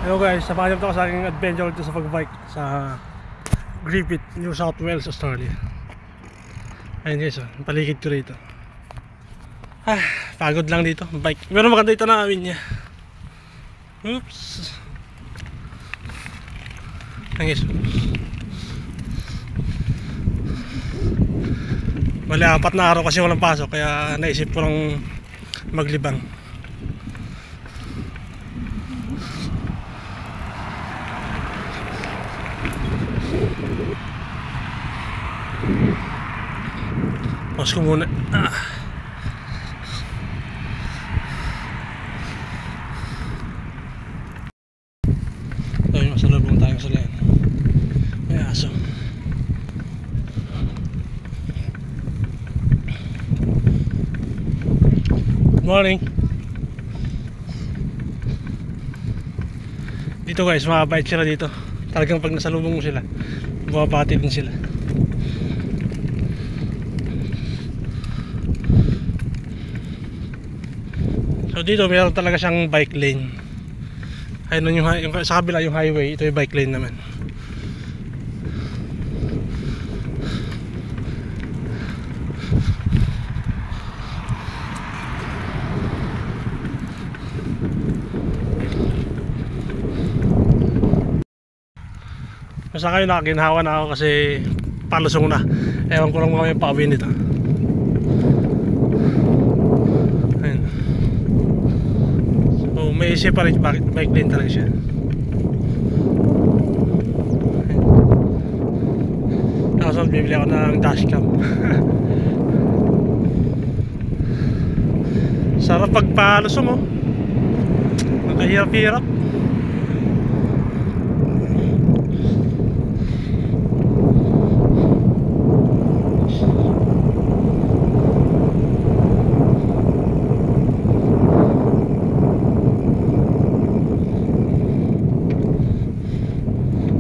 Hello guys, samahan niyo ako sa aking adventure dito sa pagbike sa Griffith, New South Wales, Australia. Ayun guys, paligid ko rito. Pagod lang dito, bike. Meron maganda ito na awin niya. Oops. Ayun guys. Bali, 4 na araw kasi walang pasok, kaya naisip ko lang maglibang. Pause ko muna. Ayun, masalubong tayong salian. May aso. Good morning. Dito guys, mababait sila dito. Talagang pag nasalubong mo sila, bumabati din sila. So dito meron talaga siyang bike lane. Ayun yung sa kabila yung highway, ito yung bike lane naman. Basta kayo nakaginhawa na ako kasi palusong na. Ewan ko lang mga pauwi nito. Ayun. So may separate bike lane talaga siya. Tapos bibili ako ng dashcam. Sarap pag palusong oh. Nakahirap-hirap.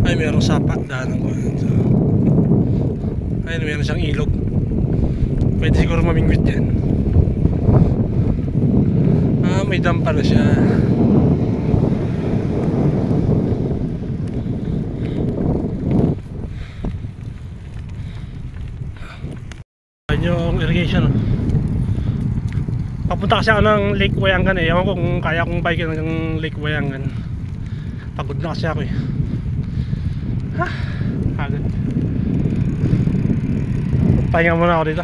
Ay, merong sapa, daanan ko. Ayun, meron siyang ilog. Pwede siguro mamingwit yan. May dam pala siya. Ayun yung irrigation. Papunta kasi ako ng Lake Wayangan eh. Ewan ko kung kaya kong bike ng Lake Wayangan. Pagod na kasi ako eh. Agad. Pahinga muna ako dito.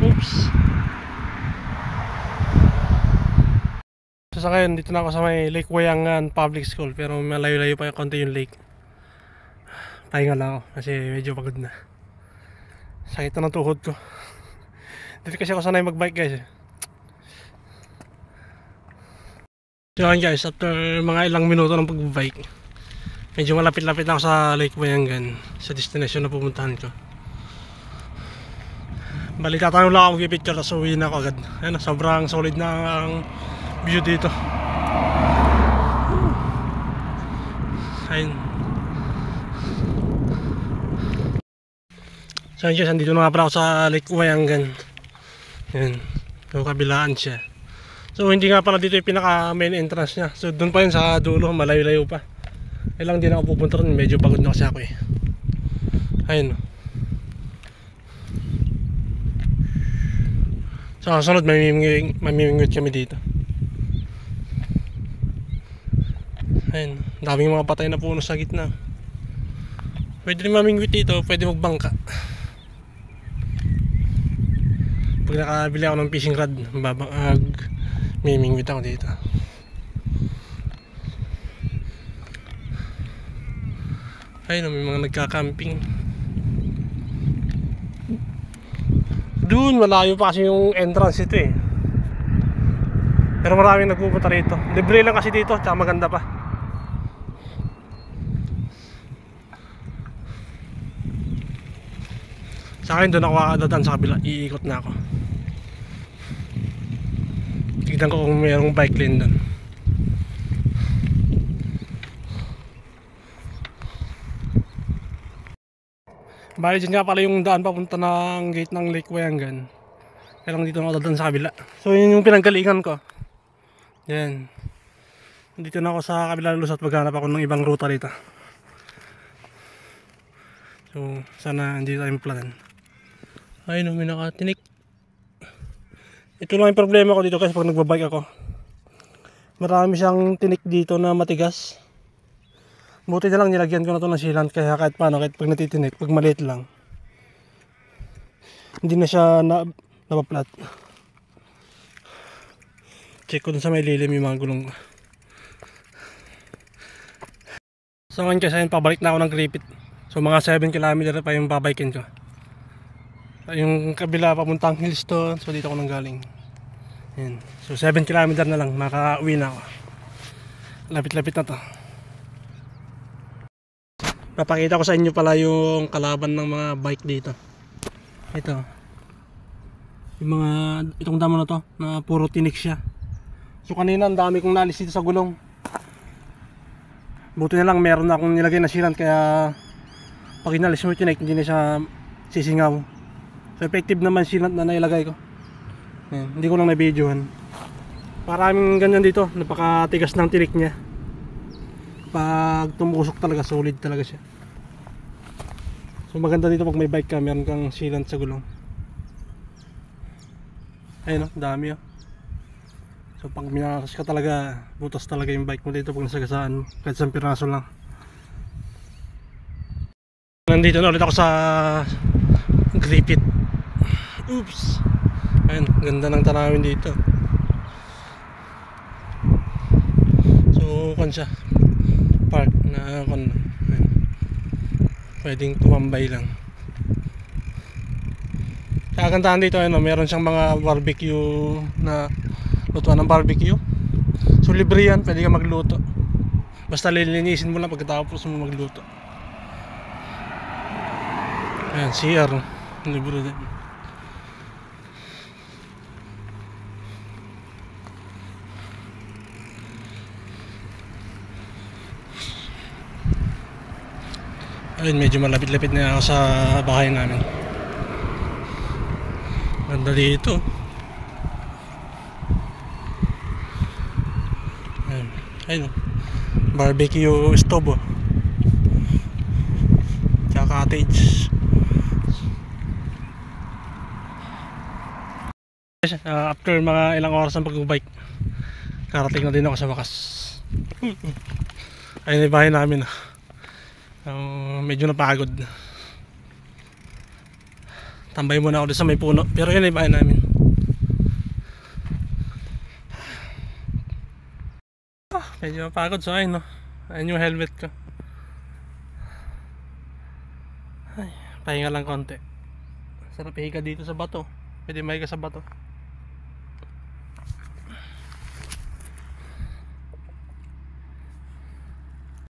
Oops. So sa ngayon dito na ako sa may Lake Wayangan Public School, pero malayo-layo pa yung konti yung lake. Pahinga lang ako kasi medyo pagod na. Sakit na ng tuhod ko. Dito kasi ako sanay magbike guys eh. So yun guys, after mga ilang minuto ng pagbike, medyo malapit-lapit na ako sa Lake Wayangan, sa destination na pupuntahan ko. Bali, tatanong lang ako mag-picture tapos uwi na ako agad. Ayun, sobrang solid na ang view dito. Ayun. So yun guys, andito na nga pala ako sa Lake Wayangan. Ayun, yung kabilaan siya. So hindi nga pala dito yung pinaka main entrance nya. So doon pa yun sa dulo, malayo-layo pa. Ilang din ako pupunta rin, medyo pagod na kasi ako eh. Ayun. So kasunod, mamimingwit kami dito. Ayun, daming mga patay na puno sa gitna. Pwede rin mamingwit dito, pwede magbangka. Pag nakabili ako ng fishing rod, mamimingwit ako dito. Ayun, may mga nagka-camping. Doon, malayo pa kasi yung entrance ito eh. Pero maraming nagpupunta rito. Libre lang kasi dito, tsaka maganda pa. Sa akin doon ako kakadadaan sa kabila, iikot na ako. Tignan ko kung mayroong bike lane doon. Bali dyan nga pala yung daan papunta ng gate ng Lake Wayangan. Kaya lang dito na ako dadaan sa kabila. So yun yung pinanggalingan ko. Yan. Dito na ako sa kabilang lusot, maghanap ako ng ibang ruta dito. So sana hindi tayo maplatan. Ayun, may nakatinik. Ito lang yung problema ko dito guys pag nagbabike ako. Marami siyang tinik dito na matigas. Buti na lang nilagyan ko na ito ng sealant, kaya kahit paano, kahit pag natitinik, pag maliit lang, hindi na siya napaplat. Check ko dun sa may lilim yung mga gulong ko. So ngayon kasi pabalik na ako ng Griffith. So mga 7 km pa yung babikin ko. Yung kabila papuntang Hillstone. So dito ako nang galing. Yan. So 7 km na lang, makauwi na ako. Lapit-lapit na to. Papakita ko sa inyo pala yung kalaban ng mga bike dito. Ito. Yung mga, itong damo na to, na puro tinik siya. So kanina ang dami kong nalis dito sa gulong. Buti na lang meron na akong nilagay na sealant, kaya pag inalis mo yung tinik, hindi na siya sisingaw. So effective naman sealant na nailagay ko. Ayan, hindi ko lang na-videohan. Maraming ganyan dito, napakatigas ng tinik niya. Pag tumusok talaga, solid talaga siya. So maganda dito pag may bike ka, meron kang sealant sa gulong. Ayun o, dami o. So pag minakas ka talaga, butas talaga yung bike mo dito pag nasagasaan mo, kahit isang piraso lang. Nandito na ulit ako sa Griffith. Oops. Ayun, ganda ng tanawin dito. So kan siya, park na kan, pwedeng tumambay lang. Kagandahan dito, ano, meron siyang mga barbecue na lutuan ng barbecue. So libre yan, pwede ka magluto. Basta lilinisin mo lang pagkatapos mo magluto. Ayan, CR, libre din. Ayun, medyo malapit-lapit na ako sa bahay namin. Ganda dito. Ayun, barbecue stove, tsaka cottage. After mga ilang oras ng pag-bike, karating na din ako sa wakas. Ayun yung bahay namin. Medyo napagod. Tambay muna ako sa may puno, pero yun yung bahay namin. Medyo napagod, so ayun, no? Ayun yung helmet ko. Ay, pahinga lang konti. Sarap higa dito sa bato. Pwede mahiga sa bato.